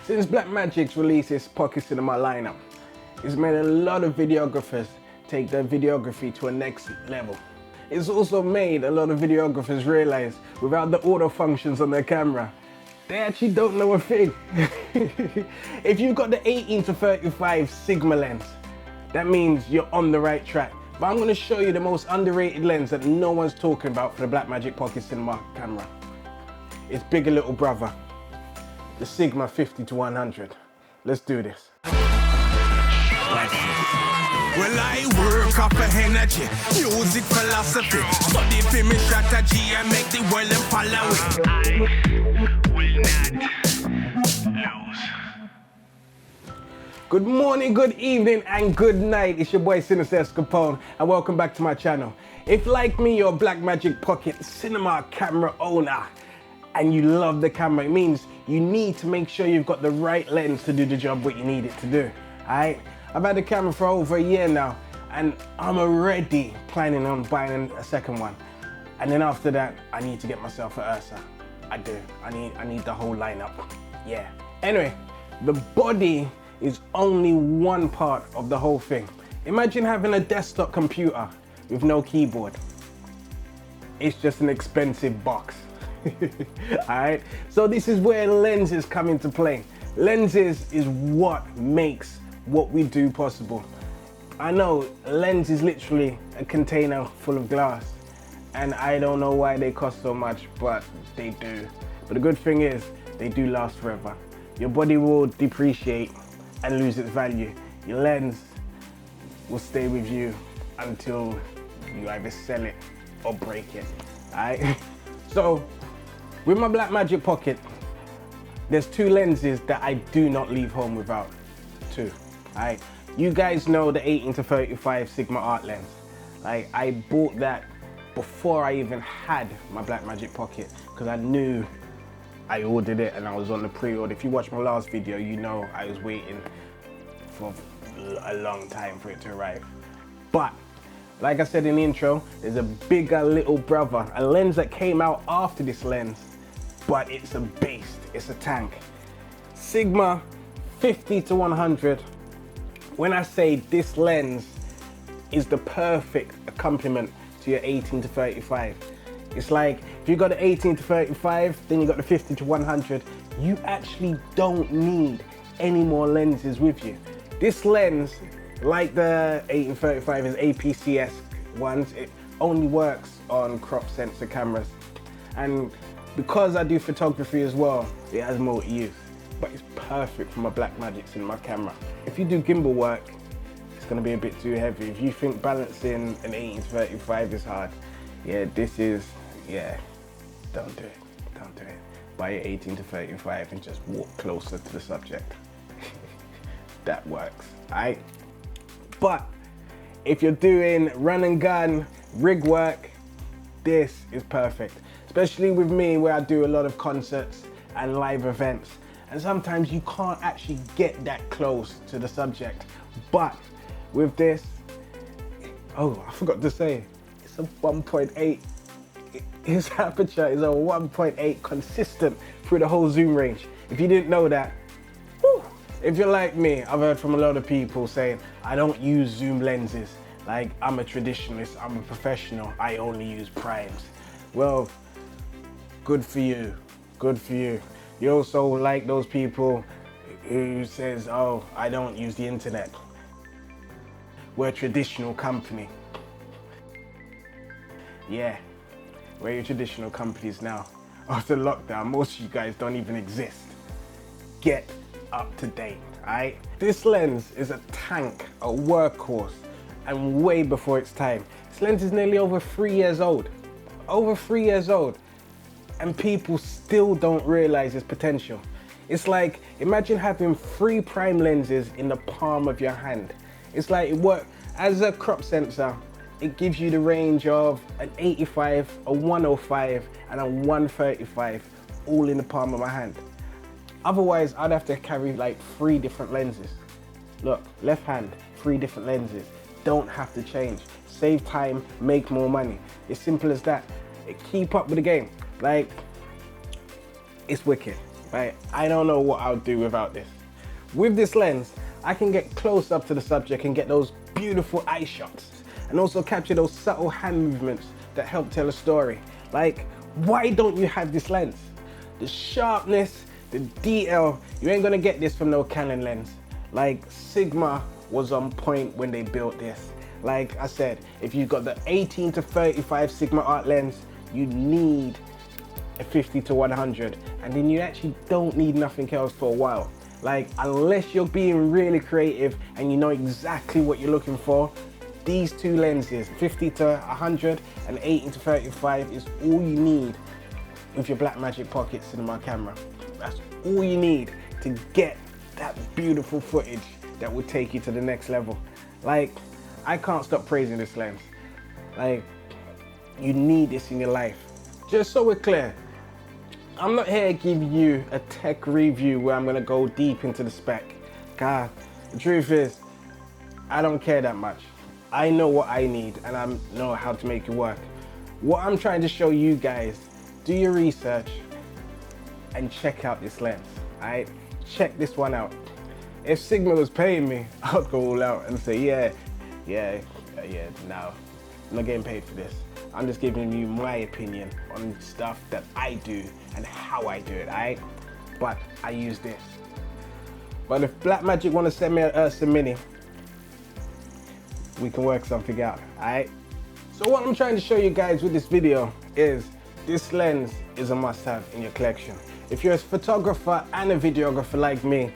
Since Blackmagic's released its Pocket Cinema lineup, it's made a lot of videographers take their videography to a next level. It's also made a lot of videographers realize without the auto functions on their camera, they actually don't know a thing. If you've got the 18-35 Sigma lens, that means you're on the right track. But I'm going to show you the most underrated lens that no one's talking about for the Blackmagic Pocket Cinema camera. It's bigger little brother, the Sigma 50-100. Let's do this. Well, I work off of energy, music philosophy, study for me strategy and make the world and follow it. I will not lose. Good morning, good evening, and good night. It's your boy Sinister Eskapone, and welcome back to my channel. If like me, you're a Blackmagic Pocket Cinema camera owner, and you love the camera, it means you need to make sure you've got the right lens to do the job what you need it to do, alright? I've had the camera for over a year now, and I'm already planning on buying a second one. And then after that, I need to get myself an Ursa. I do. I need the whole lineup. Yeah. Anyway, the body is only one part of the whole thing. Imagine having a desktop computer with no keyboard. It's just an expensive box. Alright? So this is where lenses come into play. Lenses is what makes what we do possible. I know a lens is literally a container full of glass, and I don't know why they cost so much, but they do. But the good thing is they do last forever. Your body will depreciate and lose its value. Your lens will stay with you until you either sell it or break it. Alright? So with my Blackmagic Pocket, there's two lenses that I do not leave home without. Two. Alright, you guys know the 18-35 Sigma art lens. Like, I bought that before I even had my Blackmagic Pocket because I knew I ordered it and I was on the pre-order. If you watched my last video, you know I was waiting for a long time for it to arrive. But like I said in the intro, there's a bigger little brother, a lens that came out after this lens, but it's a beast, it's a tank. Sigma 50-100. When I say this lens is the perfect accompaniment to your 18-35, it's like if you got the 18-35, then you got the 50-100, you actually don't need any more lenses with you. This lens, like the 18-35 is APCS ones, it only works on crop sensor cameras. And because I do photography as well, it has multi-use. But it's perfect for my Blackmagics in my camera. If you do gimbal work, it's going to be a bit too heavy. If you think balancing an 18-35 is hard, yeah, this is, yeah, don't do it, don't do it. Buy your 18-35 and just walk closer to the subject. That works, alright? But if you're doing run and gun, rig work, this is perfect. Especially with me where I do a lot of concerts and live events. And sometimes you can't actually get that close to the subject. But with this, oh, I forgot to say, it's a 1.8. Its aperture is a 1.8 consistent through the whole zoom range. If you didn't know that, whew, if you're like me, I've heard from a lot of people saying, I don't use zoom lenses. Like, I'm a traditionalist, I'm a professional, I only use primes. Well, good for you, good for you. You also like those people who says, oh, I don't use the internet. We're a traditional company. Yeah, we're your traditional companies now. After lockdown, most of you guys don't even exist. Get up to date, alright? This lens is a tank, a workhorse, and way before its time. This lens is nearly over 3 years old. Over 3 years old. And people still don't realize its potential. It's like, imagine having 3 prime lenses in the palm of your hand. It's like it works as a crop sensor. It gives you the range of an 85, a 105, and a 135, all in the palm of my hand. Otherwise, I'd have to carry like 3 different lenses. Look, left hand, 3 different lenses. Don't have to change. Save time, make more money. It's simple as that. Keep up with the game. Like, it's wicked. Like, I don't know what I'll do without this. With this lens, I can get close up to the subject and get those beautiful eye shots, and also capture those subtle hand movements that help tell a story. Like, why don't you have this lens? The sharpness, the detail, you ain't gonna get this from no Canon lens. Like, Sigma was on point when they built this. Like I said, if you've got the 18-35 Sigma art lens, you need a 50-100, and then you actually don't need nothing else for a while. Like, unless you're being really creative and you know exactly what you're looking for, these two lenses, 50-100 and 18-35, is all you need with your Blackmagic Pocket Cinema camera. That's all you need to get that beautiful footage that will take you to the next level. Like, I can't stop praising this lens. Like, you need this in your life. Just so we're clear, I'm not here giving you a tech review where I'm gonna go deep into the spec. God, the truth is, I don't care that much. I know what I need and I know how to make it work. What I'm trying to show you guys, do your research and check out this lens, all right? Check this one out. If Sigma was paying me, I'd go all out and say, no, I'm not getting paid for this. I'm just giving you my opinion on stuff that I do and how I do it, alright? But I use this. But if Blackmagic want to send me an Ursa Mini, we can work something out, alright? So what I'm trying to show you guys with this video is this lens is a must-have in your collection. If you're a photographer and a videographer like me,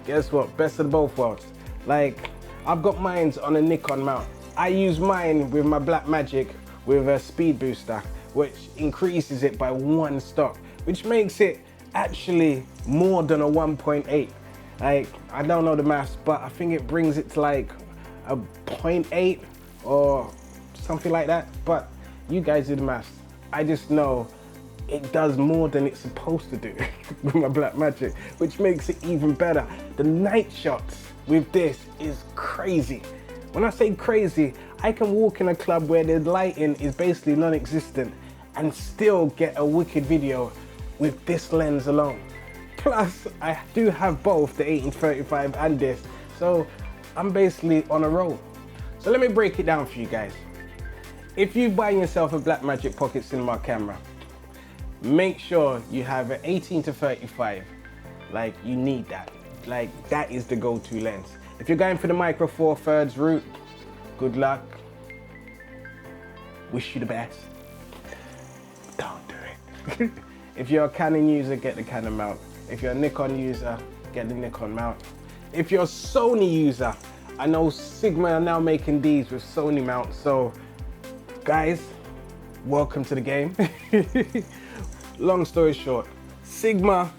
guess what? Best of both worlds. Like, I've got mine on a Nikon mount. I use mine with my Blackmagic with a speed booster, which increases it by 1 stop, which makes it actually more than a 1.8. Like, I don't know the maths, but I think it brings it to like a 0.8 or something like that. But you guys do the maths. I just know it does more than it's supposed to do with my Blackmagic, which makes it even better. The night shots with this is crazy. When I say crazy, I can walk in a club where the lighting is basically non-existent and still get a wicked video with this lens alone. Plus, I do have both the 18-35 and this, so I'm basically on a roll. So let me break it down for you guys. If you buy yourself a Blackmagic Pocket Cinema camera, make sure you have an 18-35. Like, you need that. Like, that is the go-to lens. If you're going for the micro four thirds route, good luck. Wish you the best. Don't do it. If you're a Canon user, get the Canon mount. If you're a Nikon user, get the Nikon mount. If you're a Sony user, I know Sigma are now making these with Sony mounts, so guys, welcome to the game. Long story short, Sigma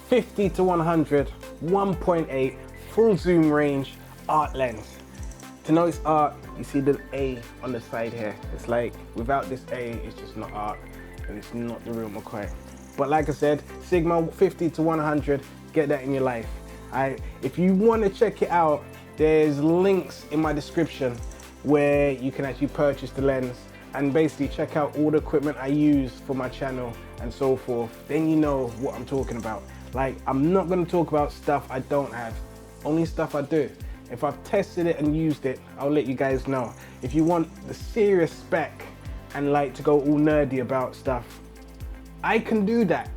50-100 1.8 full zoom range art lens. To know it's art, you see the A on the side here. It's like, without this A, it's just not art, and it's not the real McCoy. But like I said, Sigma 50-100, get that in your life. If you want to check it out, there's links in my description where you can actually purchase the lens and basically check out all the equipment I use for my channel and so forth. Then you know what I'm talking about. Like, I'm not going to talk about stuff I don't have, only stuff I do. If I've tested it and used it, I'll let you guys know. If you want the serious spec and like to go all nerdy about stuff, I can do that.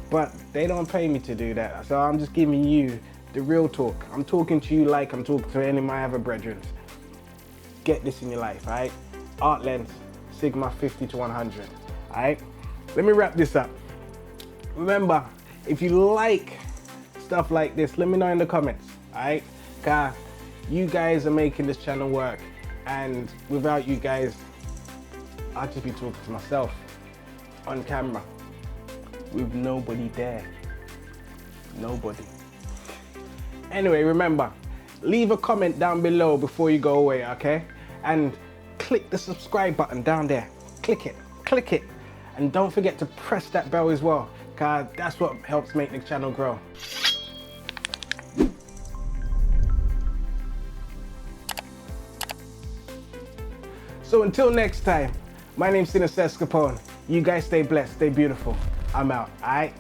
But they don't pay me to do that. So I'm just giving you the real talk. I'm talking to you like I'm talking to any of my other brethren. Get this in your life, all right? Art lens, Sigma 50-100, all right? Let me wrap this up. Remember, if you like stuff like this, let me know in the comments, all right? Cause you guys are making this channel work, and without you guys, I'd just be talking to myself on camera with nobody there. Nobody. Anyway, remember, leave a comment down below before you go away, okay? And click the subscribe button down there. Click it. And don't forget to press that bell as well, cause that's what helps make the channel grow. So until next time, my name's Eskapone. You guys stay blessed, stay beautiful. I'm out, all right?